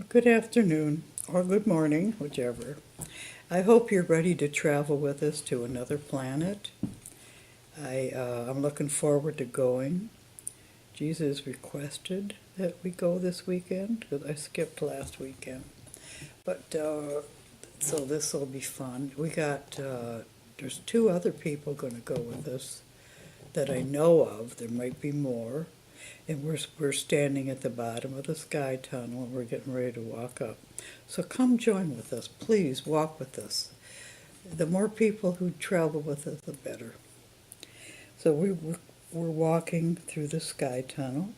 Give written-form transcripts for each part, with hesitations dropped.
Good afternoon, or good morning, whichever. I hope you're ready to travel with us to another planet. I'm looking forward to going. Jesus requested that we go this weekend because I skipped last weekend. So this will be fun. There's two other people going to go with us that I know of. There might be more. And we're standing at the bottom of the sky tunnel and we're getting ready to walk up. So come join with us. Please walk with us. The more people who travel with us, the better. So we're walking through the sky tunnel.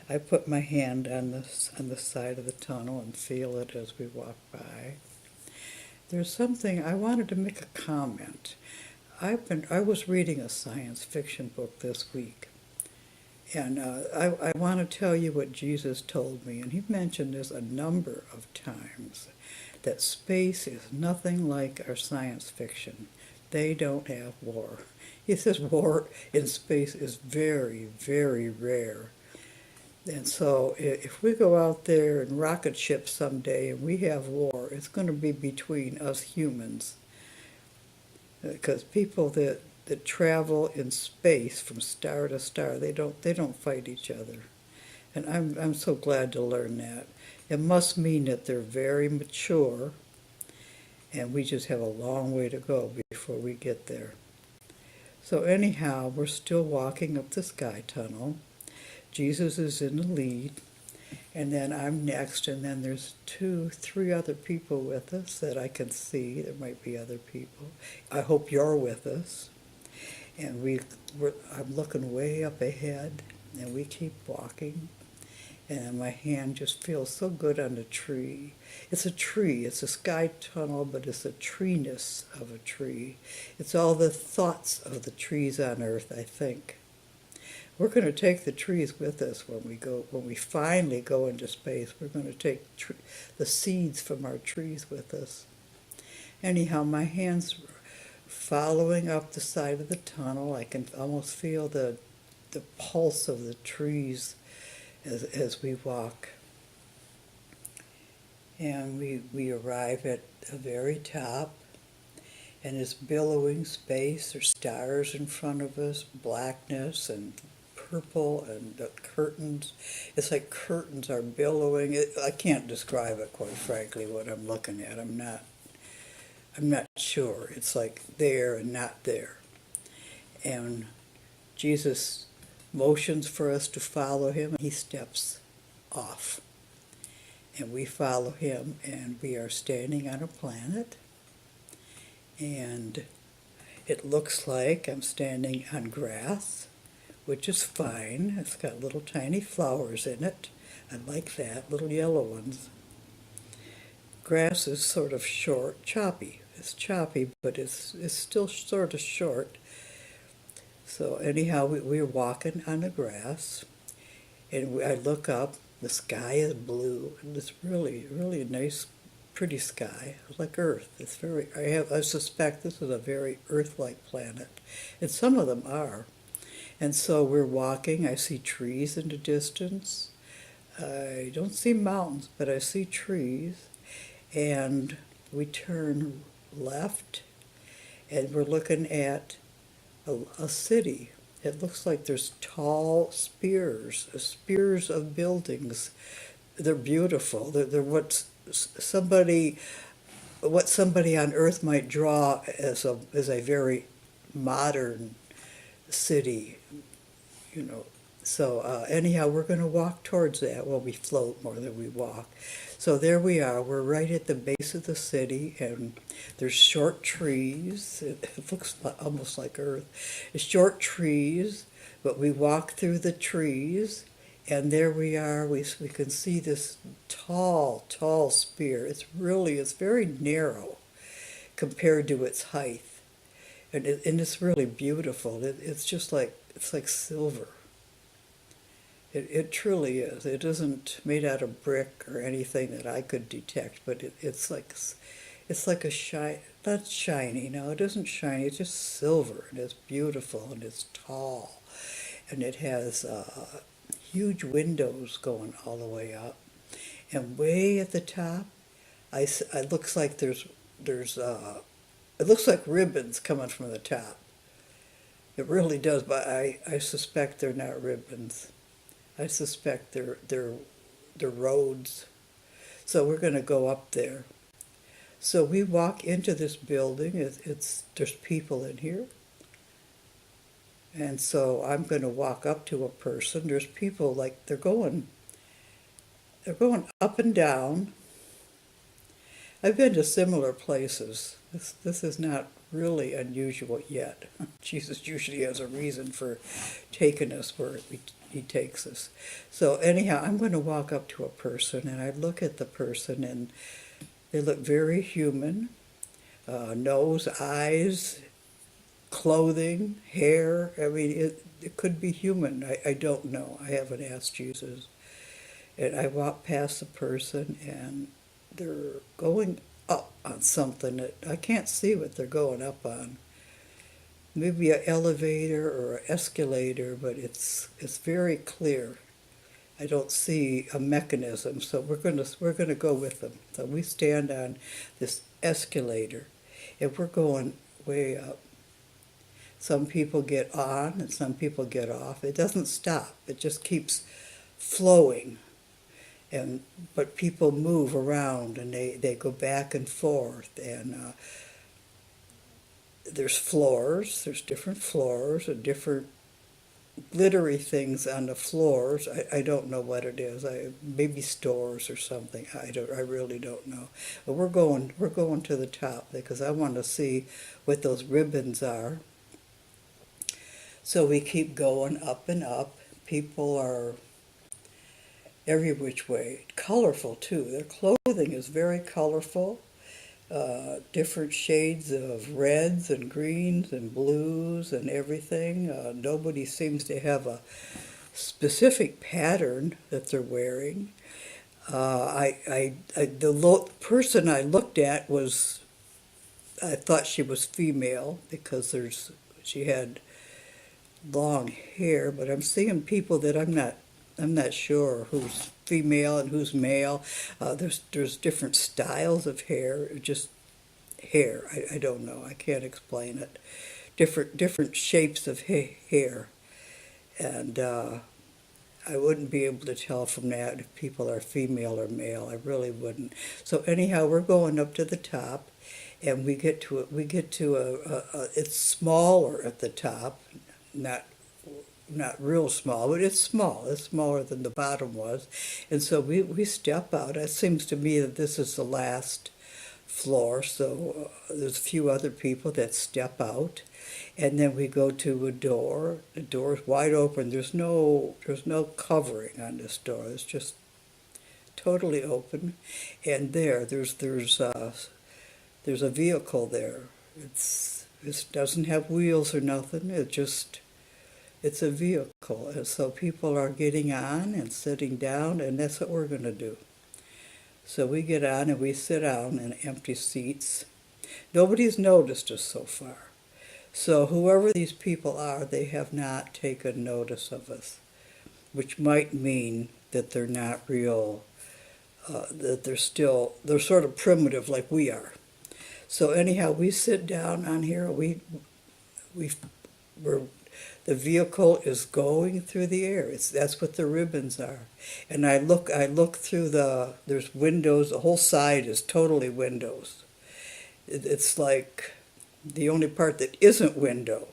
I put my hand on the side of the tunnel and feel it as we walk by. There's something I wanted to make a comment. I was reading a science fiction book this week, and I want to tell you what Jesus told me, and he mentioned this a number of times, that space is nothing like our science fiction. They don't have war. He says war in space is very, very rare. And so if we go out there in rocket ships someday and we have war, it's going to be between us humans. Because people that travel in space from star to star, they don't fight each other. And I'm so glad to learn that. It must mean that they're very mature, and we just have a long way to go before we get there. So anyhow, we're still walking up the sky tunnel. Jesus is in the lead, and then I'm next, and then there's three other people with us that I can see. There might be other people. I hope you're with us. And I'm looking way up ahead, and we keep walking. And my hand just feels so good on the tree. It's a tree. It's a sky tunnel, but it's the treeness of a tree. It's all the thoughts of the trees on Earth, I think. We're going to take the trees with us when we finally go into space. We're going to take the seeds from our trees with us. Anyhow, my hand's following up the side of the tunnel. I can almost feel the pulse of the trees as we walk. And we arrive at the very top, and it's billowing space. There's stars in front of us, blackness and purple, and the curtains. It's like curtains are billowing. I can't describe it, quite frankly, what I'm looking at. I'm not sure. It's like there and not there. And Jesus motions for us to follow him. He steps off. And we follow him, and we are standing on a planet. And it looks like I'm standing on grass, which is fine. It's got little tiny flowers in it. I like that, little yellow ones. Grass is sort of short, choppy. It's choppy, but it's still sort of short. So anyhow, we're walking on the grass, and I look up. The sky is blue, and it's really, really a nice, pretty sky, like Earth. It's very. I suspect this is a very Earth-like planet, and some of them are. And so we're walking. I see trees in the distance. I don't see mountains, but I see trees. And we turn left, and we're looking at a city. It looks like there's tall spears of buildings. They're beautiful. They're what somebody on Earth might draw as a very modern city, you know. So anyhow, we're going to walk towards that. Well, we float more than we walk. So there we are. We're right at the base of the city, and there's short trees. It looks almost like Earth. It's short trees, but we walk through the trees, and there we are. We can see this tall, tall spear. It's very narrow compared to its height, and it's really beautiful. It's like silver. It truly is. It isn't made out of brick or anything that I could detect, but it's like not shiny. No, it isn't shiny. It's just silver, and it's beautiful, and it's tall, and it has huge windows going all the way up, And way at the top, it looks like it looks like ribbons coming from the top. It really does, but I suspect they're not ribbons. I suspect they're roads. So we're going to go up there. So we walk into this building. There's people in here. And so I'm going to walk up to a person. There's people like they're going up and down. I've been to similar places. This is not really unusual yet. Jesus usually has a reason for taking us where he takes us. So anyhow, I'm going to walk up to a person, and I look at the person, and they look very human. Nose, eyes, clothing, hair. I mean, it could be human. I don't know. I haven't asked Jesus. And I walk past the person, and they're going up on something that I can't see what they're going up on. Maybe an elevator or an escalator, but it's very clear. I don't see a mechanism, so we're gonna go with them. So we stand on this escalator, and we're going way up. Some people get on and some people get off. It doesn't stop. It just keeps flowing. But people move around, and they go back and forth, and there's different floors and different glittery things on the floors. I don't know what it is. Maybe stores or something. I really don't know. But we're going to the top because I want to see what those ribbons are. So we keep going up and up. People are every which way. Colorful too. Their clothing is very colorful. Different shades of reds and greens and blues and everything. Nobody seems to have a specific pattern that they're wearing. The person I looked at I thought she was female because she had long hair, but I'm seeing people that I'm not sure who's female and who's male. There's different styles of hair, just hair. I don't know. I can't explain it. Different shapes of hair, and I wouldn't be able to tell from that if people are female or male. I really wouldn't. So anyhow, we're going up to the top, and we get to it. We get to it's smaller at the top, not real small, but it's small. It's smaller than the bottom was. And so we step out. It seems to me that this is the last floor, so there's a few other people that step out. And then we go to a door. The door is wide open. There's no covering on this door. It's just totally open. And there's a vehicle there. It doesn't have wheels or nothing. It's a vehicle, and so people are getting on and sitting down, and that's what we're going to do. So we get on and we sit down in empty seats. Nobody's noticed us so far. So whoever these people are, they have not taken notice of us, which might mean that they're not real, that they're sort of primitive like we are. So anyhow, we sit down on here. We're the vehicle is going through the air. That's what the ribbons are. And I look through there's windows. The whole side is totally windows. It's like the only part that isn't window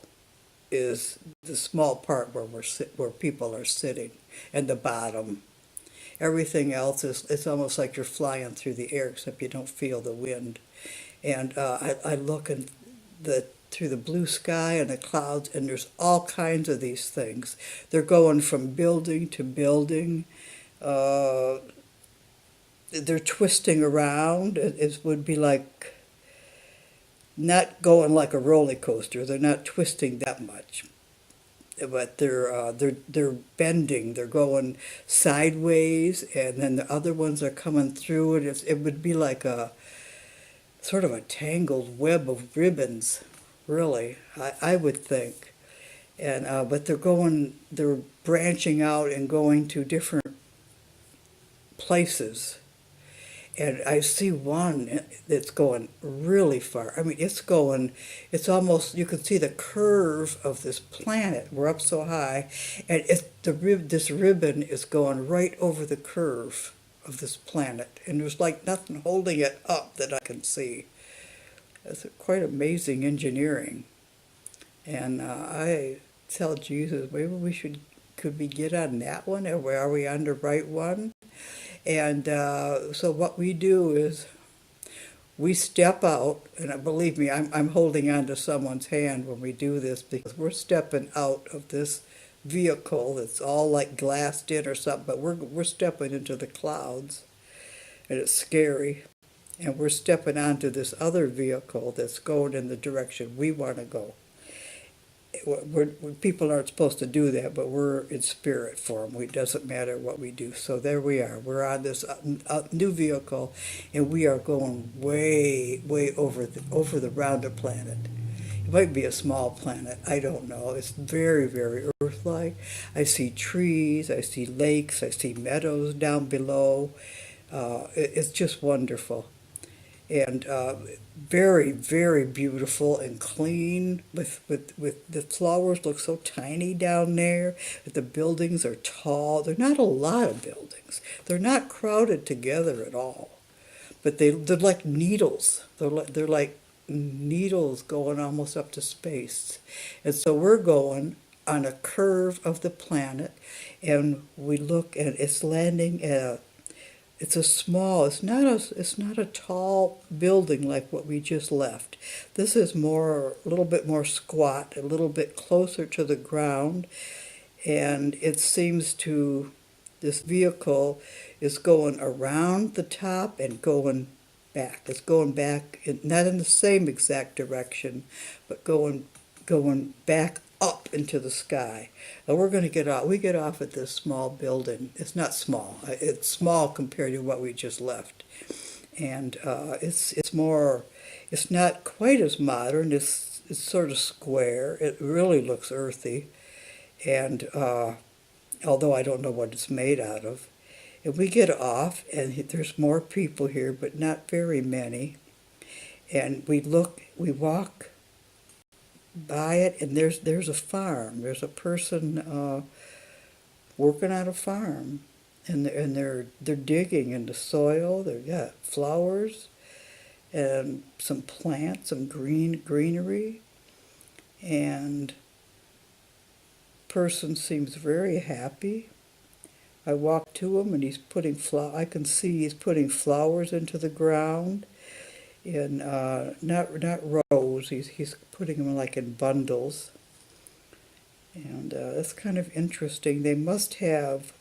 is the small part where people are sitting, and the bottom. Everything else it's almost like you're flying through the air, except you don't feel the wind. And I look through the blue sky and the clouds, and there's all kinds of these things. They're going from building to building. They're twisting around. It would be like not going like a roller coaster. They're not twisting that much, but they're bending. They're going sideways, and then the other ones are coming through, and it would be like a sort of a tangled web of ribbons. Really, I would think, and but they're branching out and going to different places. And I see one that's going really far. I mean, it's almost, you can see the curve of this planet. We're up so high, and this ribbon is going right over the curve of this planet. And there's like nothing holding it up that I can see. It's quite amazing engineering. And I tell Jesus, maybe could we get on that one? Are we on the right one? And so what we do is we step out, and believe me, I'm holding on to someone's hand when we do this because we're stepping out of this vehicle that's all like glassed in or something, but we're stepping into the clouds, and it's scary. And we're stepping onto this other vehicle that's going in the direction we want to go. People aren't supposed to do that, but we're in spirit for them. It doesn't matter what we do. So there we are. We're on this new vehicle, and we are going way, way over the rounder planet. It might be a small planet. I don't know. It's very, very Earth-like. I see trees. I see lakes. I see meadows down below. It's just wonderful. And very, very beautiful and clean. With the flowers look so tiny down there. The buildings are tall. They're not a lot of buildings. They're not crowded together at all. But they're like needles. They're like needles going almost up to space. And so we're going on a curve of the planet, and we look, and it's landing at it's not a tall building like what we just left. This is a little bit more squat, a little bit closer to the ground, and this vehicle is going around the top and going back. It's going back, not in the same exact direction, but going back up into the sky. And we're going to get off. We get off at this small building. It's not small. It's small compared to what we just left. And it's more, it's not quite as modern. It's sort of square. It really looks earthy. And although I don't know what it's made out of. And we get off, and there's more people here, but not very many. And we walk by it, and there's a farm. There's a person working on a farm, and they're digging in the soil. They've got flowers and some plants, some greenery, and person seems very happy. I walk to him, and he's putting I can see he's putting flowers into the ground. In not rows. He's putting them like in bundles, and that's kind of interesting. They must have,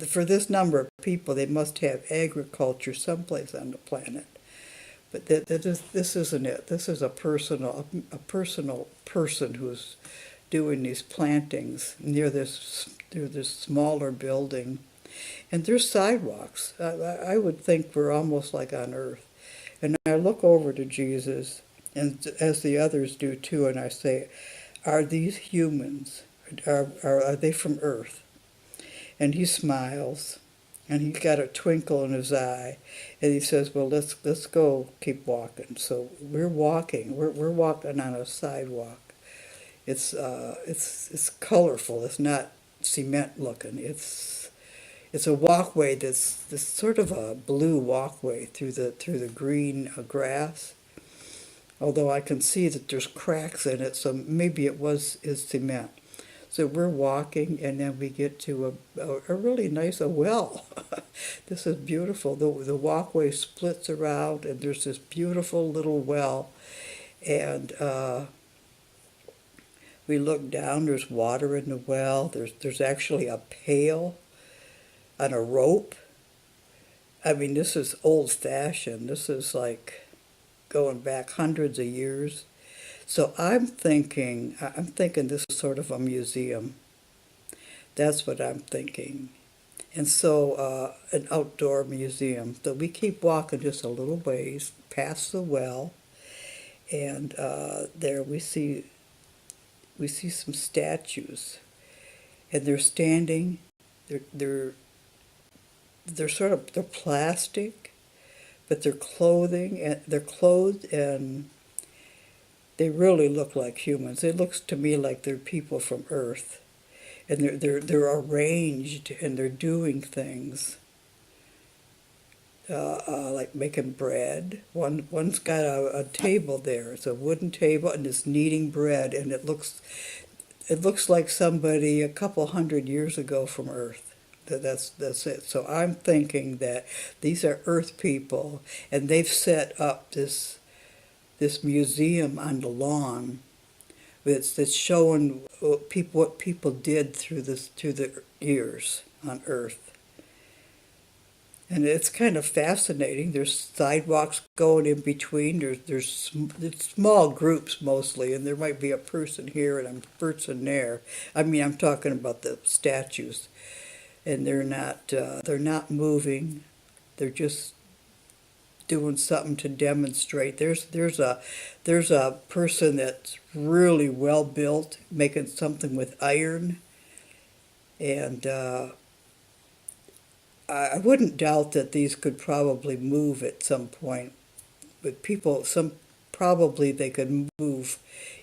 for this number of people, they must have agriculture someplace on the planet. But this isn't it. This is a personal person who's doing these plantings near this smaller building, and there's sidewalks. I would think we're almost like on Earth. And I look over to Jesus, and as the others do too, and I say, are these humans? Are they from Earth? And he smiles, and he's got a twinkle in his eye, and he says, well, let's go keep walking. So we're walking. We're walking on a sidewalk. It's colorful. It's not cement looking. It's a walkway that's sort of a blue walkway through the green grass. Although I can see that there's cracks in it, so maybe is cement. So we're walking, and then we get to a really nice well. This is beautiful. The walkway splits around, and there's this beautiful little well. And we look down. There's water in the well. There's actually a pail on a rope. I mean, this is old-fashioned. This is like going back hundreds of years. So I'm thinking this is sort of a museum. That's what I'm thinking. And so an outdoor museum. So we keep walking just a little ways past the well, and there we see some statues, and they're standing. They're plastic, but they're clothed and they really look like humans. It looks to me like they're people from Earth, and they're arranged and they're doing things. Like making bread. One's got a table there. It's a wooden table, and it's kneading bread, and it looks like somebody a couple hundred years ago from Earth. That's it. So I'm thinking that these are Earth people, and they've set up this museum on the lawn that's showing what people did through the years on Earth. And it's kind of fascinating. There's sidewalks going in between. It's small groups mostly, and there might be a person here and a person there. I mean, I'm talking about the statues, and they're not moving. They're just doing something to demonstrate. There's a person that's really well built, making something with iron, and I wouldn't doubt that these could probably move at some point, but probably they could move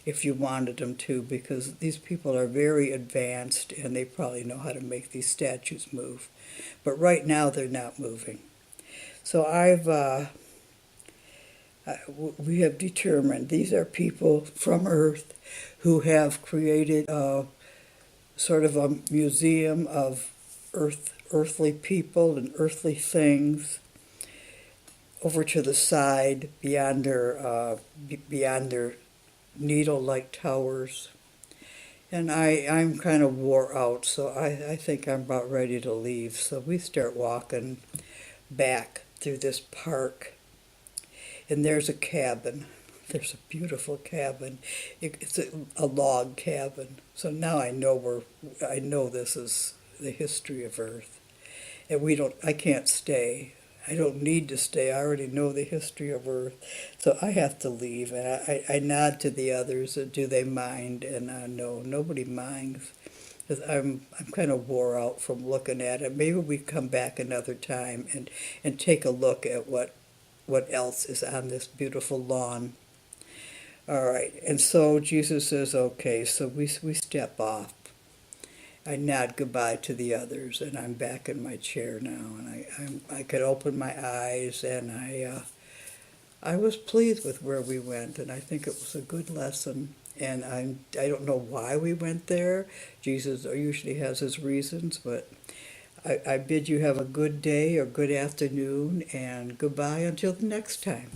if you wanted them to, because these people are very advanced and they probably know how to make these statues move. But right now they're not moving. So we have determined these are people from Earth who have created sort of a museum of earthly people and earthly things over to the side beyond their needle-like towers. And I'm kind of wore out, so I think I'm about ready to leave. So we start walking back through this park, and there's a cabin. There's a beautiful cabin. It's a log cabin. So now I know this is the history of Earth. And I can't stay. I don't need to stay. I already know the history of Earth. So I have to leave. And I nod to the others. Do they mind? And no, nobody minds. 'Cause I'm kind of wore out from looking at it. Maybe we come back another time and take a look at what else is on this beautiful lawn. All right. And so Jesus says, okay, so we step off. I nod goodbye to the others, and I'm back in my chair now, and I could open my eyes, and I was pleased with where we went, and I think it was a good lesson. And I don't know why we went there. Jesus usually has his reasons, but I bid you have a good day or good afternoon, and goodbye until the next time.